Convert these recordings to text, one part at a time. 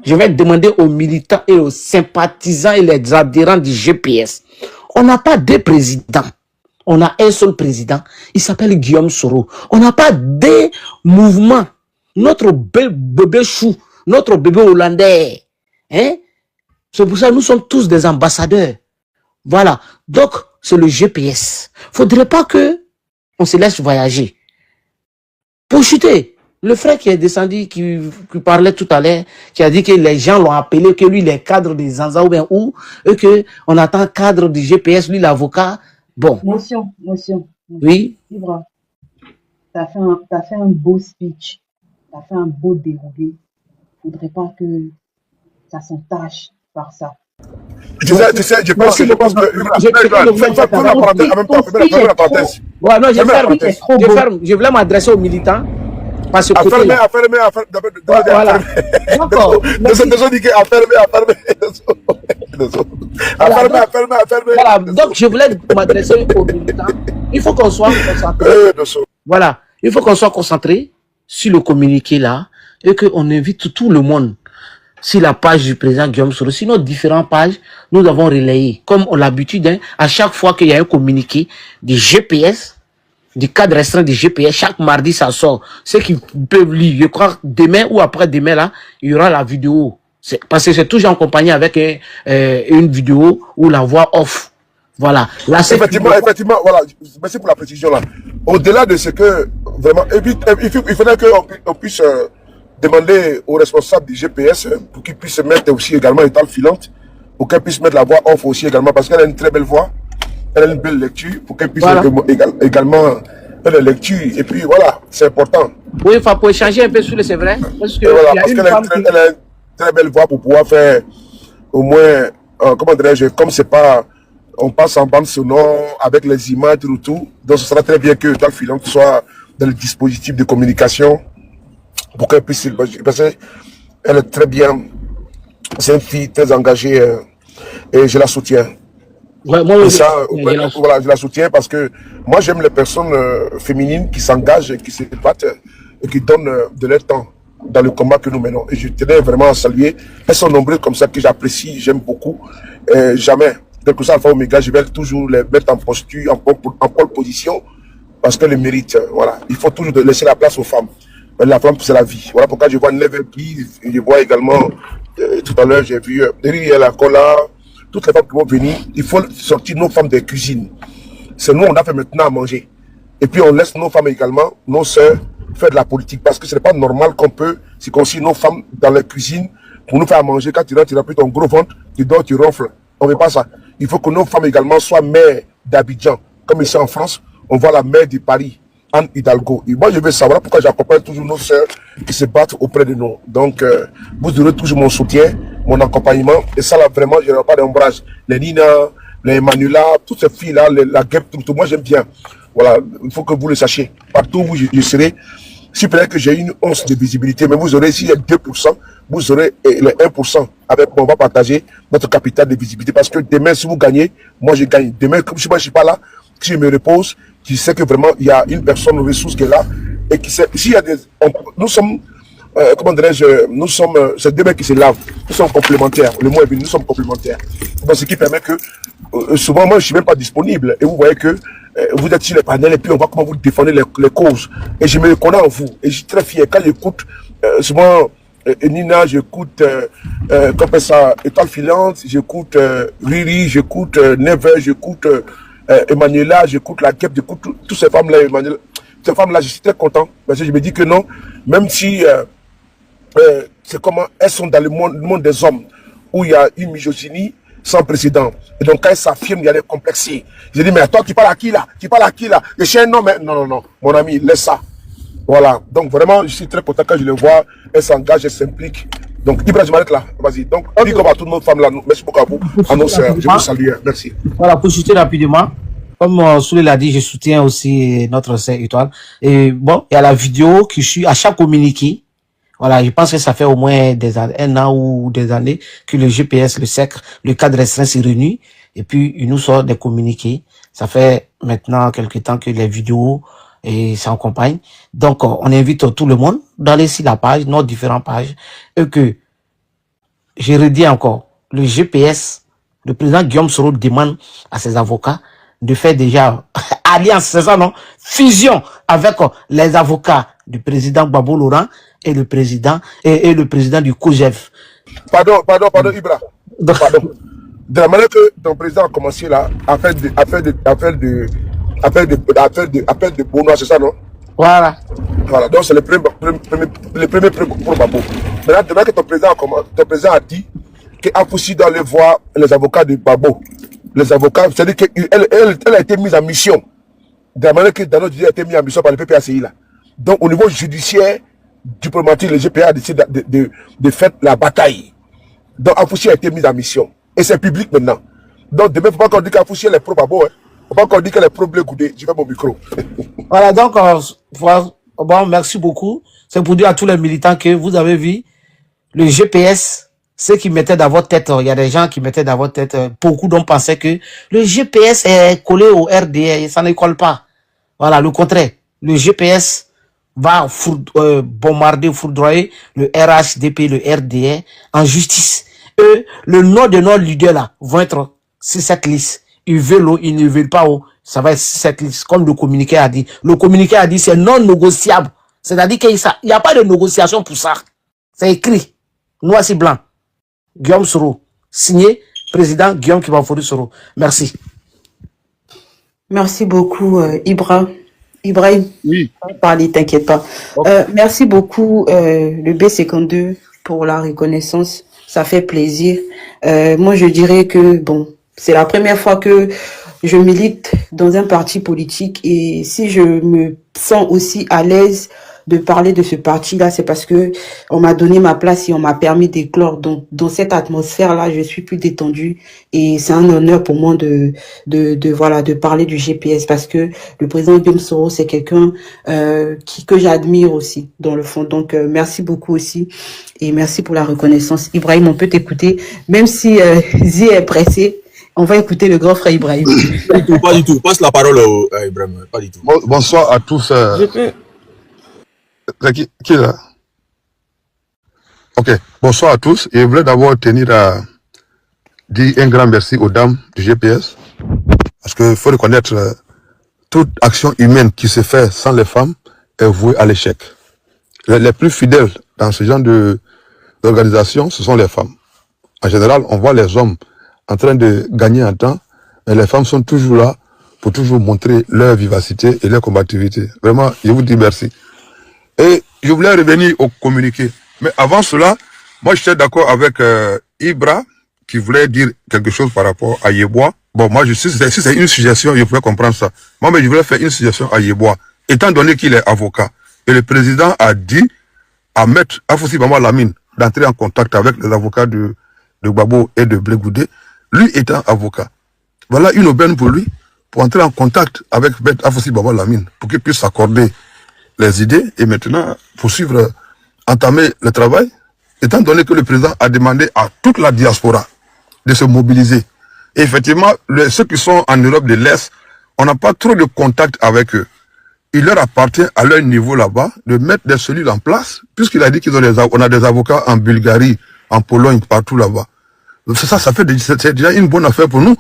Je vais demander aux militants et aux sympathisants et les adhérents du GPS. On n'a pas deux présidents. On a un seul président. Il s'appelle Guillaume Soro. On n'a pas deux mouvements. Notre bébé chou, notre bébé hollandais. Hein? C'est pour ça que nous sommes tous des ambassadeurs. Voilà. Donc, c'est le GPS. Faudrait pas que on se laisse voyager. Pour chuter. Le frère qui est descendu, qui parlait tout à l'heure, qui a dit que les gens l'ont appelé, que lui, il est cadre des Zanza ou bien où, et que on attend cadre du GPS, lui, l'avocat. Bon. Motion. Oui. Ibra, t'as fait un beau speech, t'as fait un beau déroulé. Faudrait pas que ça s'entache par ça. Je pense que Ouais, non, je ferme. Je voulais m'adresser aux militants. Parce que voilà. Voilà, donc je voulais m'adresser aux militants. Il faut qu'on soit concentré. Voilà, il faut qu'on soit concentré sur le communiqué là et qu'on invite tout le monde sur la page du président Guillaume Soro. Sinon, différentes pages, nous avons relayé. Comme on a l'habitude, hein, à chaque fois qu'il y a un communiqué du GPS, du cadre restreint du GPS, chaque mardi ça sort. Ceux qui peuvent lire, je crois demain ou après-demain là, il y aura la vidéo. Parce que c'est toujours en compagnie avec une vidéo ou la voix off. Voilà. Là, effectivement, voilà. Merci pour la précision là. Au-delà de ce que vraiment, il faudrait qu'on puisse demander aux responsables du GPS pour qu'ils puissent mettre aussi également étale filante, pour qu'elle puisse mettre la voix off aussi également, parce qu'elle a une très belle voix. Elle a une belle lecture pour qu'elle puisse également faire la lecture. Et puis voilà, c'est important. Oui, il faut échanger un peu sur le, c'est vrai. Parce que voilà, parce qu'elle a une très belle voix pour pouvoir faire au moins, comment dirais-je, comme c'est pas, on passe en bande sonore avec les images, tout. Donc ce sera très bien que Tal Filon soit dans le dispositif de communication pour qu'elle puisse, parce qu'elle est très bien, c'est une fille très engagée et je la soutiens. Ouais, moi, voilà, je la soutiens parce que moi j'aime les personnes féminines qui s'engagent, qui se battent et qui donnent de leur temps dans le combat que nous menons. Et je tenais vraiment à saluer. Elles sont nombreuses comme ça que j'apprécie, j'aime beaucoup. Jamais, quel que soit Alpha Omega, je vais toujours les mettre en posture, en pole position parce qu'elles le méritent. Voilà, il faut toujours laisser la place aux femmes. La femme, c'est la vie. Voilà pourquoi je vois Never qui, je vois également, tout à l'heure, j'ai vu la Cola. Toutes les femmes qui vont venir, il faut sortir nos femmes des cuisines. C'est nous, on a fait maintenant à manger. Et puis on laisse nos femmes également, nos sœurs, faire de la politique. Parce que ce n'est pas normal qu'on peut circoncire nos femmes dans les cuisines pour nous faire à manger. Quand tu rentres, tu remplis ton gros ventre, tu dors, tu ronfles. On ne veut pas ça. Il faut que nos femmes également soient mères d'Abidjan. Comme ici en France, on voit la mère de Paris, Anne Hidalgo. Et moi, je veux savoir pourquoi j'accompagne toujours nos sœurs qui se battent auprès de nous. Donc, vous aurez toujours mon soutien, mon accompagnement. Et ça, là, vraiment, je n'aurai pas d'ombrage. Les Nina, les Manuela, toutes ces filles-là, la guêpe, tout. Moi, j'aime bien. Voilà, il faut que vous le sachiez. Partout où je serai, si peut-être que j'ai une once de visibilité, mais vous aurez, s'il y a 2%, vous aurez les 1%. Avec moi, on va partager notre capital de visibilité. Parce que demain, si vous gagnez, moi, je gagne. Demain, comme je ne suis pas là, si je me repose, qui sait que vraiment il y a une personne ressource qui est là et qui sait, s'il y a des, nous sommes, comment dirais-je, nous sommes, c'est deux mecs qui se lavent, nous sommes complémentaires, le mot est venu, nous sommes complémentaires. Donc ce qui permet que, souvent moi je suis même pas disponible et vous voyez que vous êtes sur les panels et puis on voit comment vous défendez les causes et je me reconnais en vous et je suis très fier quand j'écoute souvent Nina, j'écoute comme ça, Étoile Filante, j'écoute Riri, j'écoute Never, j'écoute Emmanuela, j'écoute la guêpe, j'écoute toutes ces femmes-là, Emmanuela. Ces femmes-là, je suis très content parce que je me dis que non, même si c'est comment elles sont dans le monde des hommes où il y a une misogynie sans précédent. Et donc quand elles s'affirment, il y a des complexés. Je dis, mais toi, tu parles à qui là? Tu parles à qui là? Je suis un homme, mais non, mon ami, laisse ça. Voilà, donc vraiment, je suis très content quand je le vois, elles s'engagent, elles s'impliquent. Donc, Ibrahim, je m'arrête là, vas-y. Donc, dis comme à toutes nos femmes là, merci beaucoup à vous, à nos sœurs, je vous salue, merci. Voilà, pour chuter rapidement, comme Soulé l'a dit, je soutiens aussi notre sœur Étoile. Et bon, il y a la vidéo qui suit à chaque communiqué. Voilà, je pense que ça fait au moins un an ou des années que le GPS, le SEC, le cadre restreint s'est réuni. Et puis, il nous sort des communiqués. Ça fait maintenant quelques temps que les vidéos et ça accompagne. Donc, on invite tout le monde d'aller sur la page, nos différentes pages, et que je redis encore, le GPS, le président Guillaume Soro demande à ses avocats de faire déjà alliance, c'est ça non? Fusion avec les avocats du président Gbagbo Laurent et le président du COJEF. Pardon, Ibra. Donc, Pardon. De la manière que ton président a commencé là, appel de Bono, c'est ça, non? voilà. Voilà, donc c'est le premier pour Babo. Maintenant, demain que ton président a dit qu'Afoussi doit aller voir les avocats de Babo. Les avocats, c'est-à-dire qu'elle a été mise en mission. De la manière que Dano Didi a été mis en mission par le PPACI là. Donc au niveau judiciaire, diplomatique, le GPA a décidé de faire la bataille. Donc Afoussi a été mis en mission. Et c'est public maintenant. Donc demain, il ne faut pas qu'on dise qu'Afoussi elle est pro Babo. Il ne faut pas qu'on dise qu'elle est pro Blé Goudé. Je fais mon micro. Voilà, donc, bon, merci beaucoup. C'est pour dire à tous les militants que vous avez vu le GPS, ceux qui mettaient dans votre tête, il y a des gens qui mettaient dans votre tête, beaucoup d'hommes pensaient que le GPS est collé au RDA et ça ne colle pas. Voilà, le contraire. Le GPS va bombarder, foudroyer le RHDP, le RDA en justice. Eux, le nom de nos leaders là vont être sur cette liste. Ils veulent ou ils ne veulent pas, ça va être sur cette liste, comme le communiqué a dit. Le communiqué a dit c'est non négociable. C'est-à-dire qu'il n'y a pas de négociation pour ça. C'est écrit, noir sur blanc. Guillaume Soro, signé président Guillaume Kibafouri Soro. Merci. Merci beaucoup, Ibrahim, Oui. parler, t'inquiète pas. Okay. Merci beaucoup, le B52, pour la reconnaissance. Ça fait plaisir. Moi, je dirais que, bon, c'est la première fois que je milite dans un parti politique et si je me sens aussi à l'aise de parler de ce parti-là, c'est parce que on m'a donné ma place et on m'a permis d'éclore. Donc, dans cette atmosphère-là, je suis plus détendue et c'est un honneur pour moi de parler du GPS parce que le président Guillaume Soro, c'est quelqu'un que j'admire aussi dans le fond. Donc, merci beaucoup aussi et merci pour la reconnaissance. Ibrahim, on peut t'écouter, même si Zi est pressé. On va écouter le grand frère Ibrahim. Pas du tout. Passe la parole à Ibrahim. Pas du tout. Bonsoir à tous. Je peux. Qui est là? Ok. Bonsoir à tous. Et je voulais d'abord tenir à dire un grand merci aux dames du GPS. Parce qu'il faut reconnaître toute action humaine qui se fait sans les femmes est vouée à l'échec. Les plus fidèles dans ce genre d'organisation, ce sont les femmes. En général, on voit les hommes en train de gagner en temps, mais les femmes sont toujours là pour toujours montrer leur vivacité et leur combativité. Vraiment, je vous dis merci. Et je voulais revenir au communiqué. Mais avant cela, moi j'étais d'accord avec Ibra qui voulait dire quelque chose par rapport à Yeboah. Bon, moi si c'est une suggestion, je pouvais comprendre ça. Moi, mais je voulais faire une suggestion à Yeboah. Étant donné qu'il est avocat, et le président a dit à Maître Afoussi Bamba Lamine d'entrer en contact avec les avocats de Gbagbo et de Blé Goudé, lui étant avocat. Voilà une aubaine pour lui, pour entrer en contact avec Maître Afoussi Bamba Lamine, pour qu'il puisse s'accorder les idées et maintenant poursuivre, entamer le travail, étant donné que le président a demandé à toute la diaspora de se mobiliser. Et effectivement, ceux qui sont en Europe de l'Est, on n'a pas trop de contact avec eux. Il leur appartient à leur niveau là-bas de mettre des cellules en place, puisqu'il a dit qu'on a des avocats en Bulgarie, en Pologne, partout là-bas. C'est déjà une bonne affaire pour nous.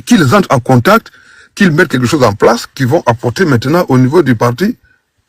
Qu'ils entrent en contact, qu'ils mettent quelque chose en place, qu'ils vont apporter maintenant au niveau du parti,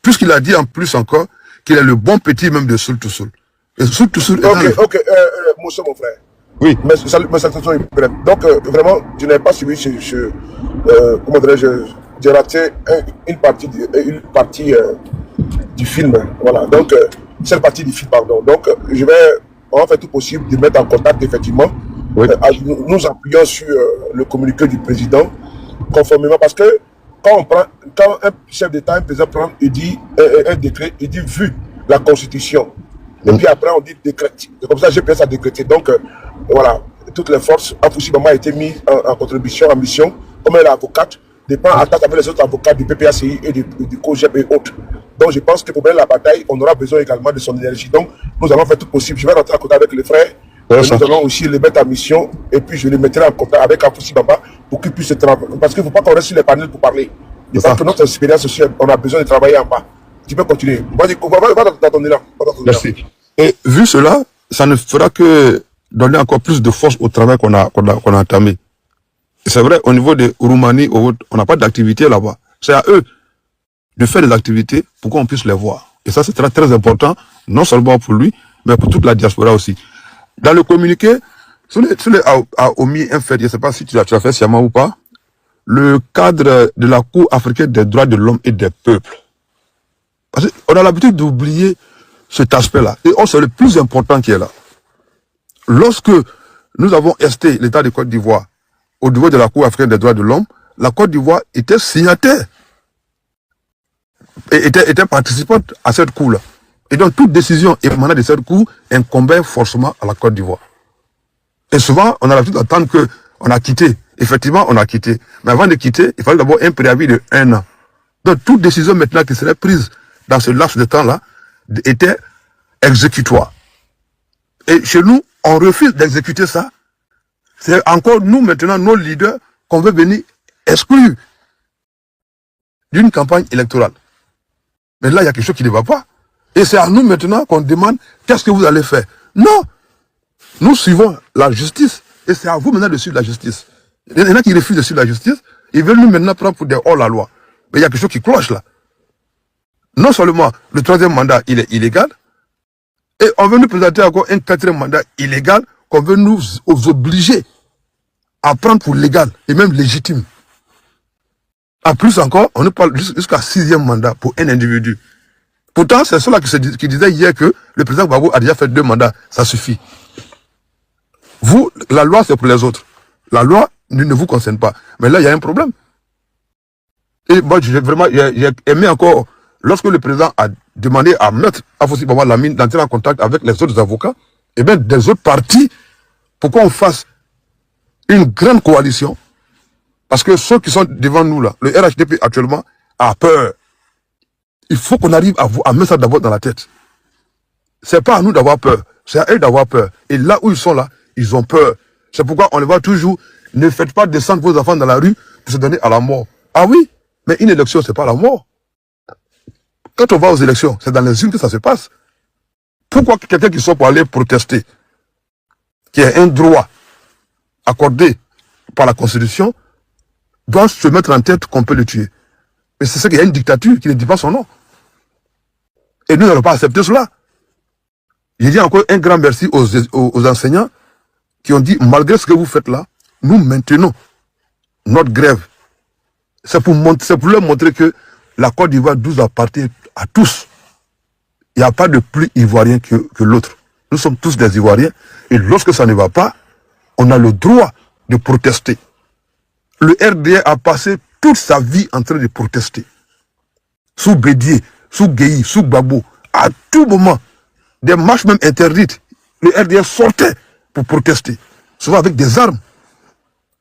puisqu'il a dit en plus encore qu'il est le bon petit même de Soul to Soul. Et Soul to Soul Ok, Moussa, mon frère. Oui. Mais salutations, Ibrahim. Donc, vraiment, je n'ai pas suivi comment dirais-je, j'ai raté une partie du film. Voilà. Donc, cette partie du film, pardon. Donc, on va faire tout possible de mettre en contact, effectivement. Oui. Nous appuyons sur le communiqué du président, conformément, parce que quand un chef d'État, un président prend, il dit un décret, il dit vu la Constitution. Et puis après, on dit décret. Et comme ça, GPS a décrété. Donc, voilà, toutes les forces, Afoussi Bamba a été mis en contribution, en mission, comme elle est avocate, dépend en attaque avec les autres avocats du PPACI et du COJEP et autres. Donc, je pense que pour mener la bataille, on aura besoin également de son énergie. Donc, nous allons faire tout possible. Je vais rentrer en contact avec les frères. Nous allons aussi les mettre en mission et puis je les mettrai en contact avec Afoussi Bamba pour qu'ils puissent travailler. Parce qu'il ne faut pas qu'on reste sur les panels pour parler. Je pense que notre expérience aussi, on a besoin de travailler en bas. Tu peux continuer. Va dans ton élan. Merci. Et vu cela, ça ne fera que donner encore plus de force au travail qu'on a entamé. C'est vrai, au niveau de Roumanie, on n'a pas d'activité là-bas. C'est à eux de faire des activités pour qu'on puisse les voir. Et ça, c'est très, très important, non seulement pour lui, mais pour toute la diaspora aussi. Dans le communiqué, Souley a omis un fait, je ne sais pas si tu l'as fait sciemment ou pas, le cadre de la Cour africaine des droits de l'homme et des peuples. Parce qu'on a l'habitude d'oublier cet aspect-là. Et c'est le plus important qui est là. Lorsque nous avons esté l'État de Côte d'Ivoire au niveau de la Cour africaine des droits de l'homme, la Côte d'Ivoire était signataire et était participante à cette Cour-là. Et donc toute décision émanant de cette Cour incombait forcément à la Côte d'Ivoire. Et souvent, on a l'habitude d'attendre qu'on a quitté. Effectivement, on a quitté. Mais avant de quitter, il fallait d'abord un préavis de 1 an. Donc toute décision maintenant qui serait prise dans ce laps de temps-là était exécutoire. Et chez nous, on refuse d'exécuter ça. C'est encore nous maintenant, nos leaders, qu'on veut venir exclure d'une campagne électorale. Mais là, il y a quelque chose qui ne va pas. Et c'est à nous maintenant qu'on demande qu'est-ce que vous allez faire. Non! Nous suivons la justice. Et c'est à vous maintenant de suivre la justice. Il y en a qui refusent de suivre la justice. Ils veulent nous maintenant prendre pour des hors-la-loi. Mais il y a quelque chose qui cloche là. Non seulement le 3e mandat, il est illégal, et on veut nous présenter encore un 4e mandat illégal qu'on veut nous obliger à prendre pour légal et même légitime. En plus encore, on nous parle jusqu'à 6e mandat pour un individu. Pourtant, c'est cela qui disait hier que le président Gbagbo a déjà fait 2 mandats. Ça suffit. Vous, la loi, c'est pour les autres. La loi ne vous concerne pas. Mais là, il y a un problème. Et moi, j'ai aimé encore, lorsque le président a demandé à Maître Afossi Baba Lamine d'entrer en contact avec les autres avocats, et bien des autres partis, pour qu'on fasse une grande coalition. Parce que ceux qui sont devant nous là, le RHDP actuellement, a peur. Il faut qu'on arrive à mettre ça d'abord dans la tête. C'est pas à nous d'avoir peur, c'est à eux d'avoir peur. Et là où ils sont là, ils ont peur. C'est pourquoi on les voit toujours, ne faites pas descendre vos enfants dans la rue pour se donner à la mort. Ah oui, mais une élection, c'est pas la mort. Quand on va aux élections, c'est dans les urnes que ça se passe. Pourquoi quelqu'un qui sort pour aller protester, qui a un droit accordé par la Constitution, doit se mettre en tête qu'on peut le tuer? Mais c'est ça qu'il y a une dictature qui ne dit pas son nom. Et nous n'allons pas accepter cela. J'ai dit encore un grand merci aux enseignants qui ont dit, malgré ce que vous faites là, nous maintenons notre grève. C'est pour leur montrer que la Côte d'Ivoire doit appartenir à tous. Il n'y a pas de plus ivoirien que l'autre. Nous sommes tous des Ivoiriens. Et lorsque ça ne va pas, on a le droit de protester. Le RDA a passé toute sa vie en train de protester. Sous Bédier, sous Gueye, sous Gbagbo, à tout moment, des marches même interdites, le RDA sortait pour protester, souvent avec des armes.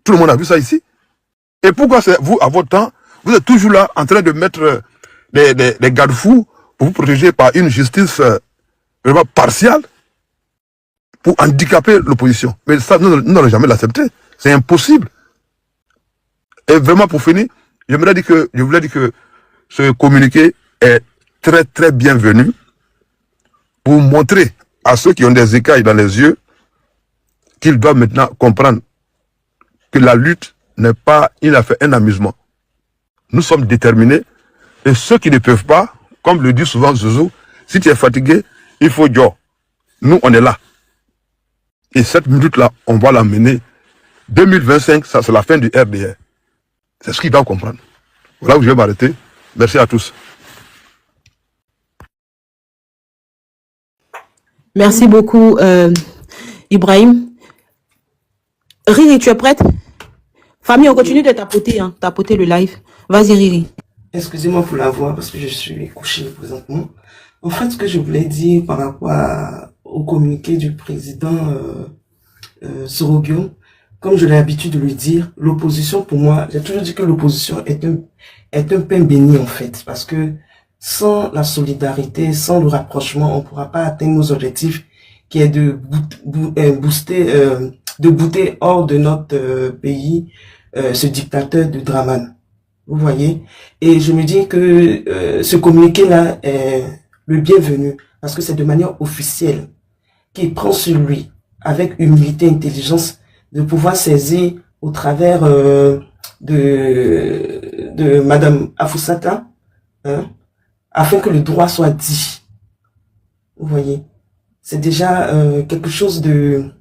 Tout le monde a vu ça ici. Et pourquoi vous, à votre temps, vous êtes toujours là en train de mettre des garde-fous pour vous protéger par une justice vraiment partiale pour handicaper l'opposition? Mais ça, nous n'allons jamais l'accepter. C'est impossible. Et vraiment, pour finir, je voulais dire que ce communiqué est très, très bienvenu pour montrer à ceux qui ont des écailles dans les yeux qu'ils doivent maintenant comprendre que la lutte n'est pas un amusement. Nous sommes déterminés et ceux qui ne peuvent pas, comme le dit souvent Zouzou, si tu es fatigué, il faut dire. Nous, on est là. Et cette minute-là, on va la mener. 2025, ça c'est la fin du RDR. C'est ce qu'ils doivent comprendre. Voilà où je vais m'arrêter. Merci à tous. Merci beaucoup, Ibrahim. Riri, tu es prête? Famille, on continue de tapoter, hein, tapoter le live. Vas-y, Riri. Excusez-moi pour la voix parce que je suis couché présentement. En fait, ce que je voulais dire par rapport au communiqué du président Sorogio, comme je l'ai l'habitude de le dire, l'opposition, pour moi, j'ai toujours dit que l'opposition est un pain béni en fait, parce que sans la solidarité, sans le rapprochement, on ne pourra pas atteindre nos objectifs, qui est de booter hors de notre pays ce dictateur de Draman. Vous voyez? Et je me dis que ce communiqué-là est le bienvenu, parce que c'est de manière officielle qu'il prend sur lui avec humilité et intelligence, de pouvoir saisir au travers de Madame Afoussata, hein, afin que le droit soit dit. Vous voyez, c'est déjà quelque chose de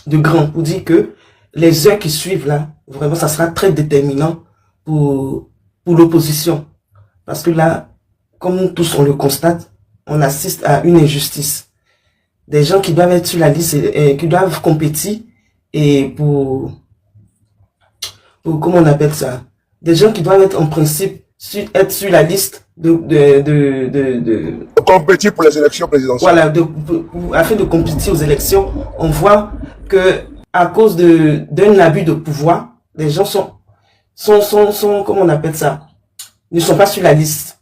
grand pour dire que les heures qui suivent là, vraiment, ça sera très déterminant pour l'opposition. Parce que là, comme tous on le constate, on assiste à une injustice. Des gens qui doivent être sur la liste et qui doivent compétir et pour comment on appelle ça? Des gens qui doivent être en principe être sur la liste compétir pour les élections présidentielles. Voilà, afin de compétir aux élections, on voit que à cause d'un abus de pouvoir, les gens sont comment on appelle ça? Ne sont pas sur la liste.